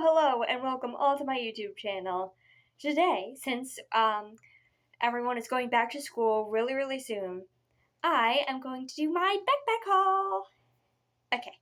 Hello, and welcome all to my YouTube channel. Today, since everyone is going back to school really soon, I am going to do my backpack haul. Okay,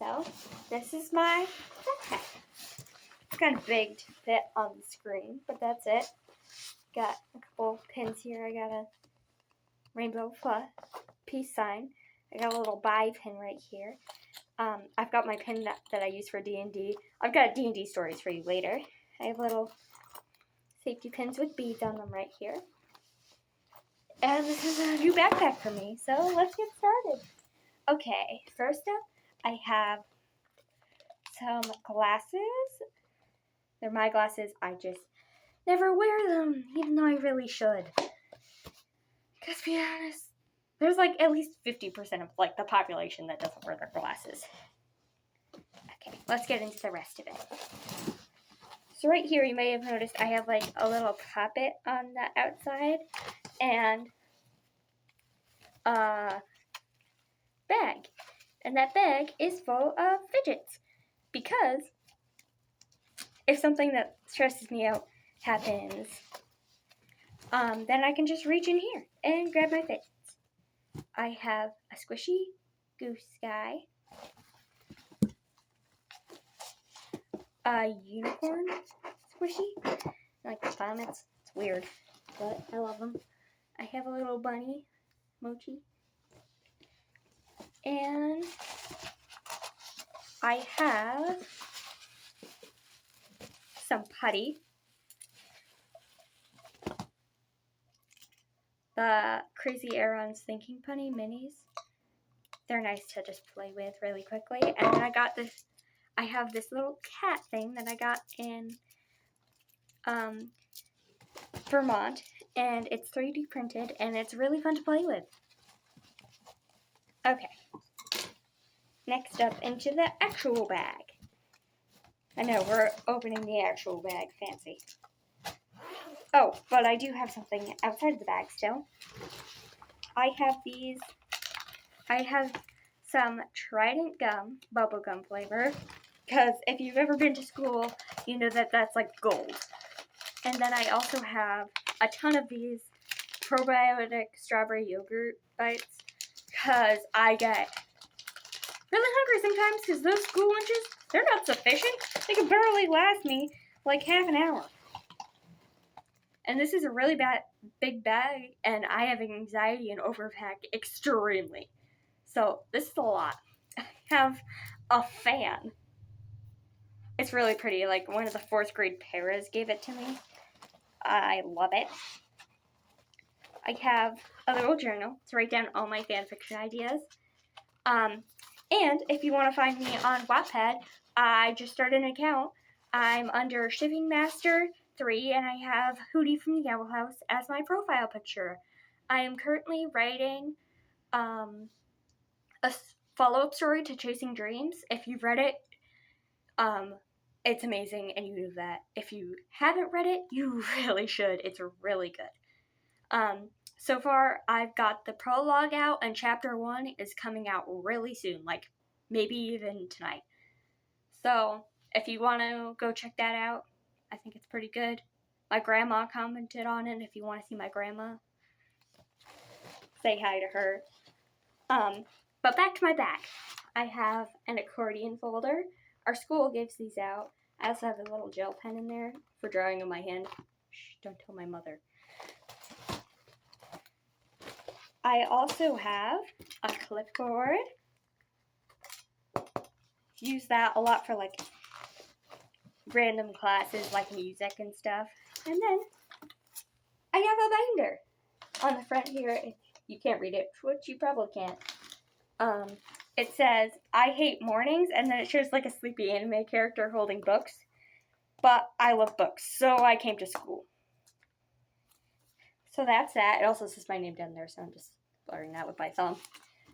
so this is my backpack. It's kind of big to fit on the screen, but that's it. Got a couple pins here. I got a rainbow peace sign. I got a little buy pin right here. I've got my pin that I use for D&D. I've got D&D stories for you later. I have little safety pins with beads on them right here. And this is a new backpack for me, so let's get started. Okay, first up, I have some glasses. They're my glasses. I just never wear them, even though I really should. Because to be honest, there's like at least 50% of like the population that doesn't wear their glasses. Okay, let's get into the rest of it. So right here, you may have noticed I have like a little puppet on the outside and a bag. And that bag is full of fidgets because if something that stresses me out happens, then I can just reach in here and grab my fidgets. I have a squishy goose guy, a unicorn squishy. I like the thumb, it's weird, but I love them. I have a little bunny, Mochi, and I have some putty, the Crazy Aaron's Thinking Punny minis. They're nice to just play with really quickly. And then I have this little cat thing that I got in Vermont, and it's 3D printed, and it's really fun to play with. Okay, next up into the actual bag. I know, we're opening the actual bag, fancy. Oh, but I do have something outside of the bag still. I have some Trident gum, bubblegum flavor, because if you've ever been to school, you know that that's like gold. And then I also have a ton of these probiotic strawberry yogurt bites, because I get really hungry sometimes because those school lunches, they're not sufficient. They can barely last me like half an hour. And this is a really big bag, and I have anxiety and overpack extremely. So this is a lot. I have a fan. It's really pretty. Like one of the 4th grade paras gave it to me. I love it. I have a little journal to write down all my fan fiction ideas. And if you want to find me on Wattpad, I just started an account. I'm under Shipping Master 3, and I have Hootie from the Owl House as my profile picture. I am currently writing a follow-up story to Chasing Dreams. If you've read it, it's amazing, and you know that. If you haven't read it, you really should. It's really good. So far, I've got the prologue out, and chapter 1 is coming out really soon, like maybe even tonight. So if you want to go check that out, I think it's pretty good. My grandma commented on it. If you want to see my grandma, say hi to her. But back to my bag. I have an accordion folder. Our school gives these out. I also have a little gel pen in there for drawing on my hand. Shh, don't tell my mother. I also have a clipboard. Use that a lot for like random classes like music and stuff. And then I have a binder on the front here. You can't read it, which you probably can't. It says, I hate mornings, and then it shows like a sleepy anime character holding books. But I love books, so I came to school. So that's that. It also says my name down there, so I'm just blurring that with my thumb.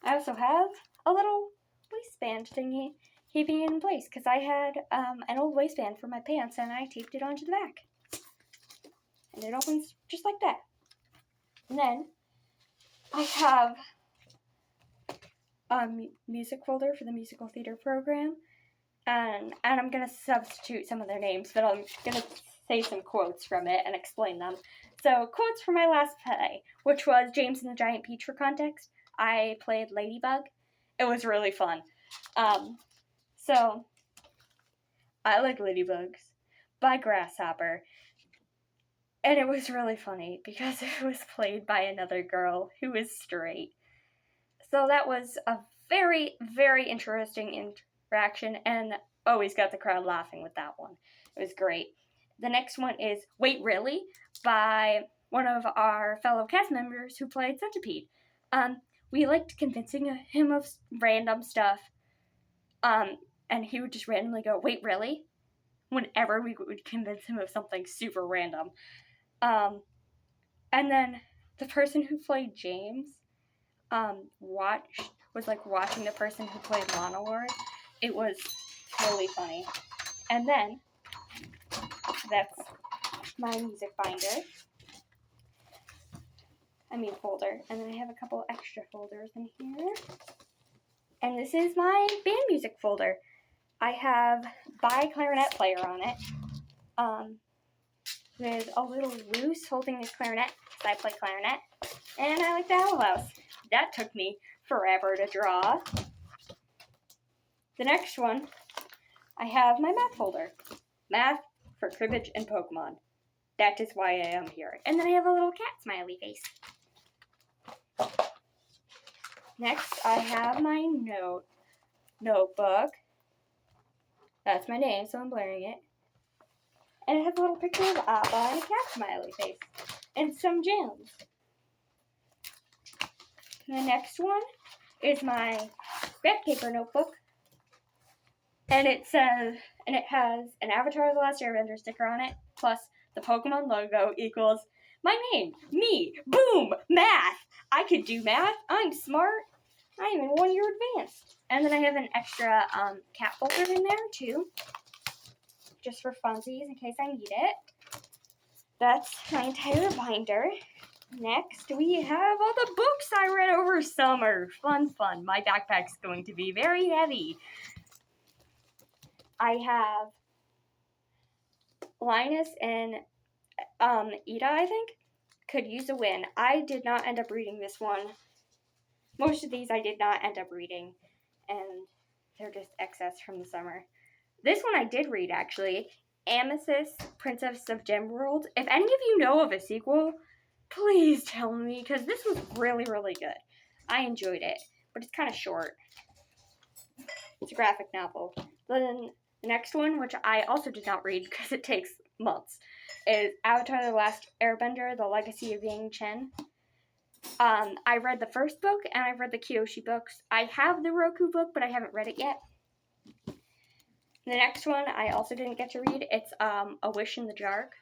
I also have a little waistband thingy keeping it in place, because I had an old waistband for my pants, and I taped it onto the back. And it opens just like that. And then I have a music folder for the musical theater program. and I'm gonna substitute some of their names, but I'm gonna say some quotes from it and explain them. So, quotes from my last play, which was James and the Giant Peach for context. I played Ladybug. It was really fun. So, I Like Ladybugs by Grasshopper. And it was really funny because it was played by another girl who is straight. So that was a very, very interesting interaction and always got the crowd laughing with that one. It was great. The next one is Wait Really by one of our fellow cast members who played Centipede. We liked convincing him of random stuff, and he would just randomly go, "Wait, really?" whenever we would convince him of something super random. And then the person who played James was like watching the person who played Monoward. It was really funny. And then that's my music binder. Folder. And then I have a couple extra folders in here. And this is my band music folder. I have By Clarinet Player on it. With a little Loose holding his clarinet, because I play clarinet. And I like the Owl House. That took me forever to draw. The next one, I have my math folder. Math for cribbage and Pokemon. That is why I am here. And then I have a little cat smiley face. Next, I have my notebook. That's my name, so I'm blurring it. And it has a little picture of Appa and a cat smiley face. And some gems. The next one is my graph paper notebook. And it has an Avatar of the Last Airbender sticker on it, plus the Pokemon logo equals my name, me, boom, math. I could do math. I'm smart. I'm even 1 year advanced. And then I have an extra cat folder in there too, just for funsies in case I need it. That's my entire binder. Next, we have all the books I read over summer. Fun. My backpack's going to be very heavy. I have Linus and Ida, I think, Could Use a Win. I did not end up reading this one. Most of these I did not end up reading, and they're just excess from the summer. This one I did read, actually. Amethyst, Princess of Gemworld. If any of you know of a sequel, please tell me, because this was really, really good. I enjoyed it, but it's kind of short. It's a graphic novel. Then the next one, which I also did not read because it takes months, is Avatar The Last Airbender, The Legacy of Yang Chen. I read the first book, and I've read the Kyoshi books. I have the Roku book, but I haven't read it yet. The next one I also didn't get to read. It's A Wish in the Dark.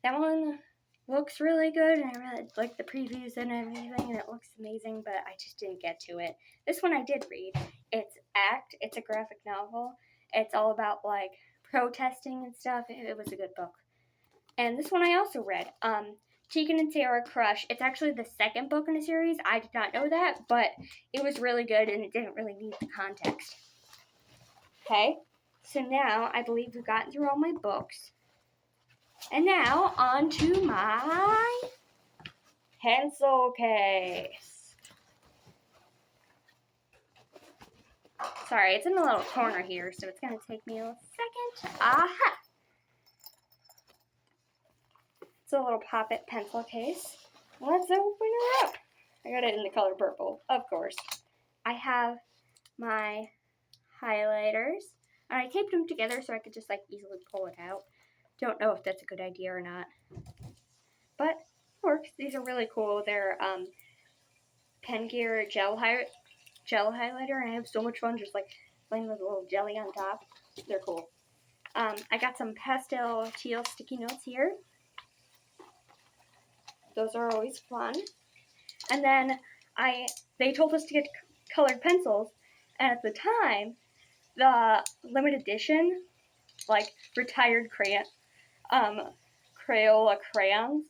That one looks really good, and I really like the previews and everything, and it looks amazing, but I just didn't get to it. This one I did read. It's ACT. It's a graphic novel. It's all about, like, protesting and stuff. It was a good book. And this one I also read. Tegan and Sara Crush. It's actually the second book in the series. I did not know that, but it was really good, and it didn't really need the context. Okay, so now I believe we've gotten through all my books. And now, on to my pencil case. Sorry, it's in a little corner here, so it's going to take me a second. Aha! It's a little Pop-It pencil case. Let's open her up. I got it in the color purple, of course. I have my highlighters, and I taped them together so I could just, like, easily pull it out. Don't know if that's a good idea or not, but it works. These are really cool. They're Pen Gear gel highlighter, and I have so much fun just, like, playing with a little jelly on top. They're cool. I got some pastel teal sticky notes here. Those are always fun. And then they told us to get colored pencils, and at the time, the limited edition, like, retired Crayola crayons,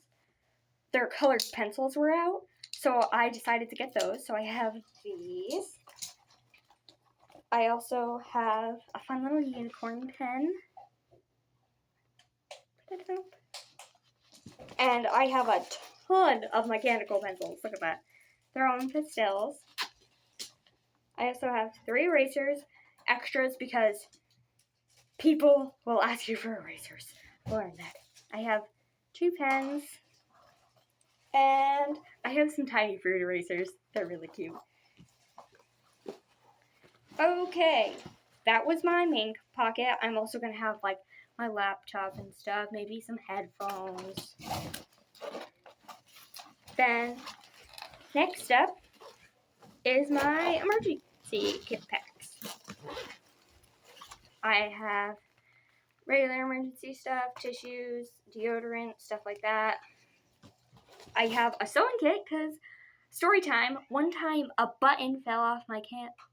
their colored pencils were out, so I decided to get those. So I have these. I also have a fun little unicorn pen. And I have a ton of mechanical pencils. Look at that. They're all in pastels. I also have 3 erasers, extras because people will ask you for erasers. Learn that. I have 2 pens, and I have some tiny fruit erasers. They're really cute. Okay, that was my main pocket. I'm also going to have like my laptop and stuff, maybe some headphones. Then, next up is my emergency kit packs. I have regular emergency stuff, tissues, deodorant, stuff like that. I have a sewing kit because story time. One time a button fell off my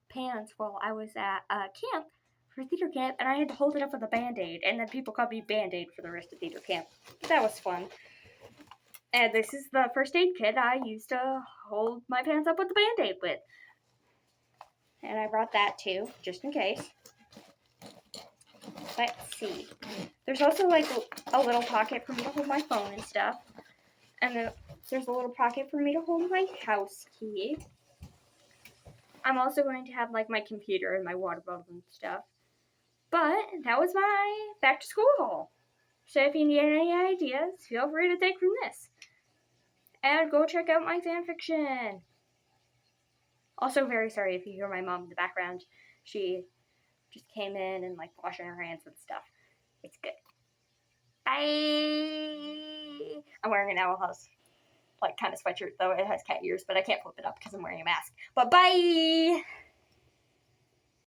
pants while I was at camp for theater camp, and I had to hold it up with a band-aid, and then people called me Band-Aid for the rest of theater camp. That was fun. And this is the first aid kit I used to hold my pants up with the band-aid with. And I brought that too, just in case. Let's see. There's also like a little pocket for me to hold my phone and stuff. And then there's a little pocket for me to hold my house key. I'm also going to have like my computer and my water bottle and stuff. But that was my back to school haul. So if you need any ideas, feel free to take from this. And go check out my fanfiction. Also, very sorry if you hear my mom in the background. She just came in and like washing her hands and stuff. It's good. Bye. I'm wearing an Owl House like kind of sweatshirt though. It has cat ears, but I can't flip it up because I'm wearing a mask. But bye.